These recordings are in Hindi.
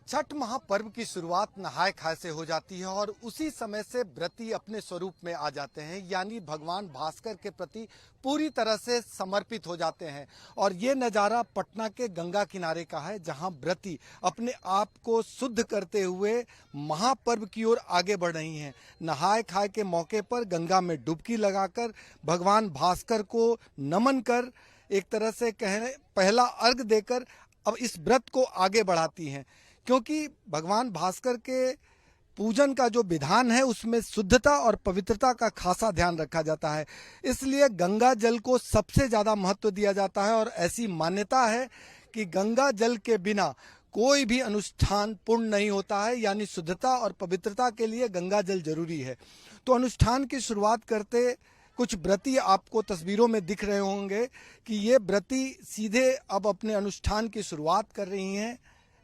छठ महापर्व की शुरुआत नहाय खाए से हो जाती है और उसी समय से व्रती अपने स्वरूप में आ जाते हैं, यानी भगवान भास्कर के प्रति पूरी तरह से समर्पित हो जाते हैं। और ये नज़ारा पटना के गंगा किनारे का है, जहां व्रती अपने आप को शुद्ध करते हुए महापर्व की ओर आगे बढ़ रही हैं। नहाय खाए के मौके पर गंगा में डुबकी लगाकर भगवान भास्कर को नमन कर, एक तरह से कहें पहला अर्घ देकर अब इस व्रत को आगे बढ़ाती हैं। क्योंकि भगवान भास्कर के पूजन का जो विधान है उसमें शुद्धता और पवित्रता का खासा ध्यान रखा जाता है, इसलिए गंगा जल को सबसे ज़्यादा महत्व दिया जाता है। और ऐसी मान्यता है कि गंगा जल के बिना कोई भी अनुष्ठान पूर्ण नहीं होता है, यानी शुद्धता और पवित्रता के लिए गंगा जल जरूरी है। तो अनुष्ठान की शुरुआत करते कुछ व्रती आपको तस्वीरों में दिख रहे होंगे कि ये व्रती सीधे अब अपने अनुष्ठान की शुरुआत कर रही हैं।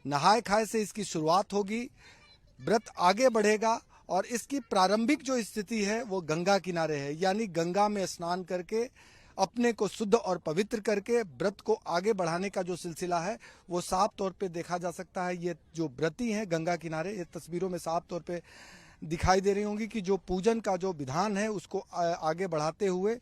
नहाय खाए से इसकी शुरुआत होगी, व्रत आगे बढ़ेगा और इसकी प्रारंभिक जो स्थिति है वो गंगा किनारे है, यानी गंगा में स्नान करके अपने को शुद्ध और पवित्र करके व्रत को आगे बढ़ाने का जो सिलसिला है वो साफ तौर पे देखा जा सकता है। ये जो व्रती हैं गंगा किनारे, ये तस्वीरों में साफ तौर पे दिखाई दे रही होंगी कि जो पूजन का जो विधान है उसको आगे बढ़ाते हुए,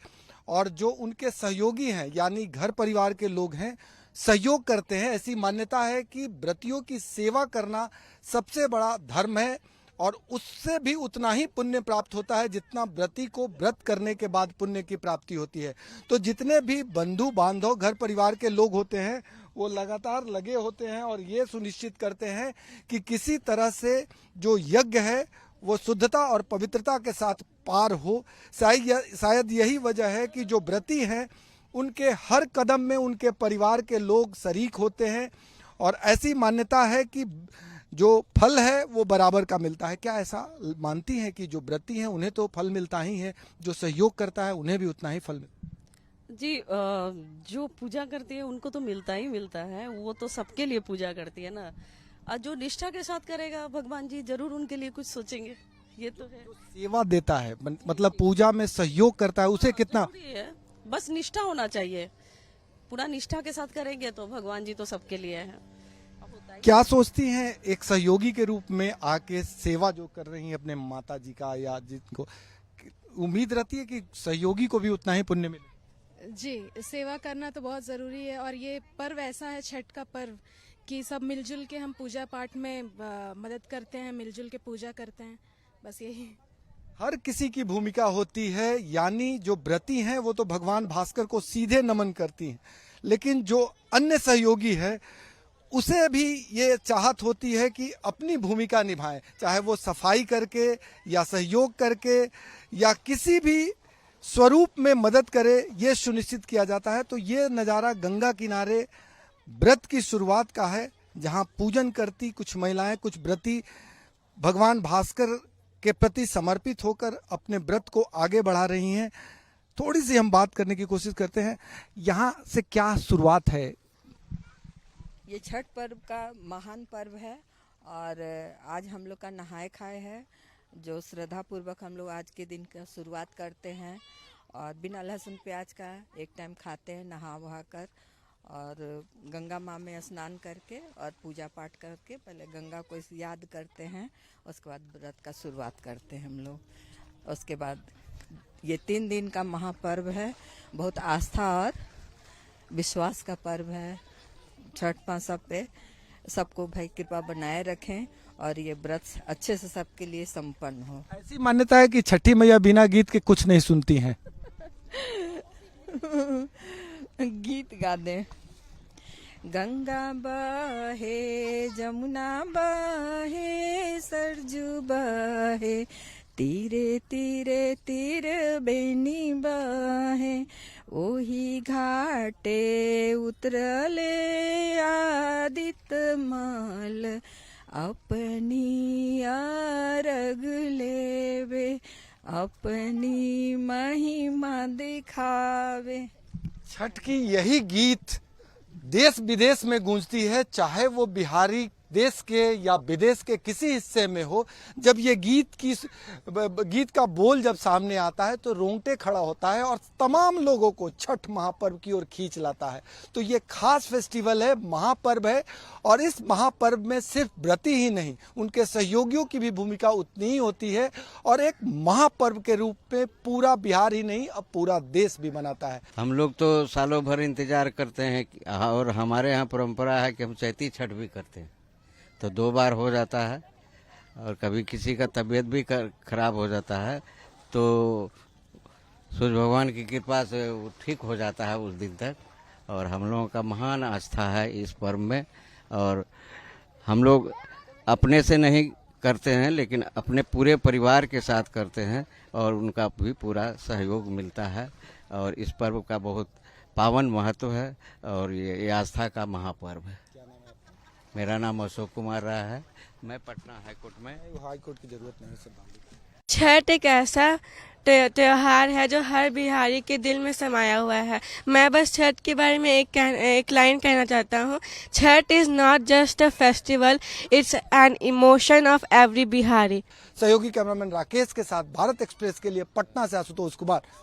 और जो उनके सहयोगी हैं यानी घर परिवार के लोग हैं सहयोग करते हैं। ऐसी मान्यता है कि व्रतियों की सेवा करना सबसे बड़ा धर्म है और उससे भी उतना ही पुण्य प्राप्त होता है जितना व्रती को व्रत करने के बाद पुण्य की प्राप्ति होती है। तो जितने भी बंधु बांधव घर परिवार के लोग होते हैं वो लगातार लगे होते हैं और ये सुनिश्चित करते हैं कि किसी तरह से जो यज्ञ है वो शुद्धता और पवित्रता के साथ पार हो। शायद यही वजह है कि जो व्रती हैं उनके हर कदम में उनके परिवार के लोग शरीक होते हैं और ऐसी मान्यता है कि जो फल है वो बराबर का मिलता है। क्या ऐसा मानती हैं कि जो व्रती हैं उन्हें तो फल मिलता ही है, जो सहयोग करता है उन्हें भी उतना ही फल मिलता है? जी, जो पूजा करती है उनको तो मिलता ही मिलता है, वो तो सबके लिए पूजा करती है ना। और जो निष्ठा के साथ करेगा भगवान जी जरूर उनके लिए कुछ सोचेंगे, ये तो है। सेवा देता है मतलब पूजा में सहयोग करता है, उसे कितना है, बस निष्ठा होना चाहिए। पूरा निष्ठा के साथ करेंगे तो भगवान जी तो सबके लिए है। क्या सोचती हैं एक सहयोगी के रूप में आके सेवा जो कर रही हैं अपने माता जी का, या जिनको उम्मीद रहती है कि सहयोगी को भी उतना ही पुण्य मिले? जी, सेवा करना तो बहुत ज़रूरी है और ये पर्व ऐसा है, छठ का पर्व, कि सब मिलजुल के हम पूजा पाठ में मदद करते हैं, मिलजुल के पूजा करते हैं, बस यही। हर किसी की भूमिका होती है, यानी जो व्रती हैं वो तो भगवान भास्कर को सीधे नमन करती हैं, लेकिन जो अन्य सहयोगी है उसे भी ये चाहत होती है कि अपनी भूमिका निभाएं, चाहे वो सफाई करके या सहयोग करके या किसी भी स्वरूप में मदद करे, ये सुनिश्चित किया जाता है। तो ये नज़ारा गंगा किनारे व्रत की शुरुआत का है, जहां पूजन करती कुछ महिलाएं, कुछ व्रती भगवान भास्कर के प्रति समर्पित होकर अपने व्रत को आगे बढ़ा रही हैं। थोड़ी सी हम बात करने की कोशिश करते हैं, यहाँ से क्या शुरुआत है? ये छठ पर्व का महान पर्व है और आज हम लोग का नहाय खाए है, जो श्रद्धा पूर्वक हम लोग आज के दिन का शुरुआत करते हैं और बिना लहसुन प्याज का एक टाइम खाते हैं नहा वहा कर, और गंगा माँ में स्नान करके और पूजा पाठ करके पहले गंगा को याद करते हैं, उसके बाद व्रत का शुरुआत करते हैं हम लोग। उसके बाद ये 3 दिन का महापर्व है, बहुत आस्था और विश्वास का पर्व है। छठ माँ सब पे सबको भाई कृपा बनाए रखें और ये व्रत अच्छे से सबके लिए संपन्न हो। ऐसी मान्यता है कि छठी मैया बिना गीत के कुछ नहीं सुनती हैं। गीत गा दे। गंगा बहे जमुना बहे सरजू बहे, तीरे तीरे तीर बेनी बहे, ओही घाटे उतरले आदित्य माल, अपनी अर्घ लेवे अपनी महिमा दिखावे। छठ की यही गीत देश विदेश में गूंजती है, चाहे वो बिहारी देश के या विदेश के किसी हिस्से में हो, जब ये गीत का बोल जब सामने आता है तो रोंगटे खड़ा होता है और तमाम लोगों को छठ महापर्व की ओर खींच लाता है। तो ये खास फेस्टिवल है, महापर्व है, और इस महापर्व में सिर्फ व्रती ही नहीं, उनके सहयोगियों की भी भूमिका उतनी ही होती है और एक महापर्व के रूप में पूरा बिहार ही नहीं, अब पूरा देश भी मनाता है। हम लोग तो सालों भर इंतजार करते हैं और हमारे यहाँ परंपरा है कि हम चैती छठ भी करते हैं, तो 2 बार हो जाता है और कभी किसी का तबीयत भी खराब हो जाता है तो सूर्य भगवान की कृपा से वो ठीक हो जाता है उस दिन तक। और हम लोगों का महान आस्था है इस पर्व में, और हम लोग अपने से नहीं करते हैं लेकिन अपने पूरे परिवार के साथ करते हैं और उनका भी पूरा सहयोग मिलता है। और इस पर्व का बहुत पावन महत्व है और ये आस्था का महापर्व है। मेरा नाम अशोक कुमार रहा है, मैं पटना हाईकोर्ट में। हाईकोर्ट की जरूरत नहीं है। छठ एक ऐसा त्योहार है जो हर बिहारी के दिल में समाया हुआ है। मैं बस छठ के बारे में एक लाइन कहना चाहता हूँ। Chhath is not just a festival, it's an emotion of every Bihari. सहयोगी कैमरामैन राकेश के साथ भारत एक्सप्रेस के लिए पटना से आशुतोष कुमार।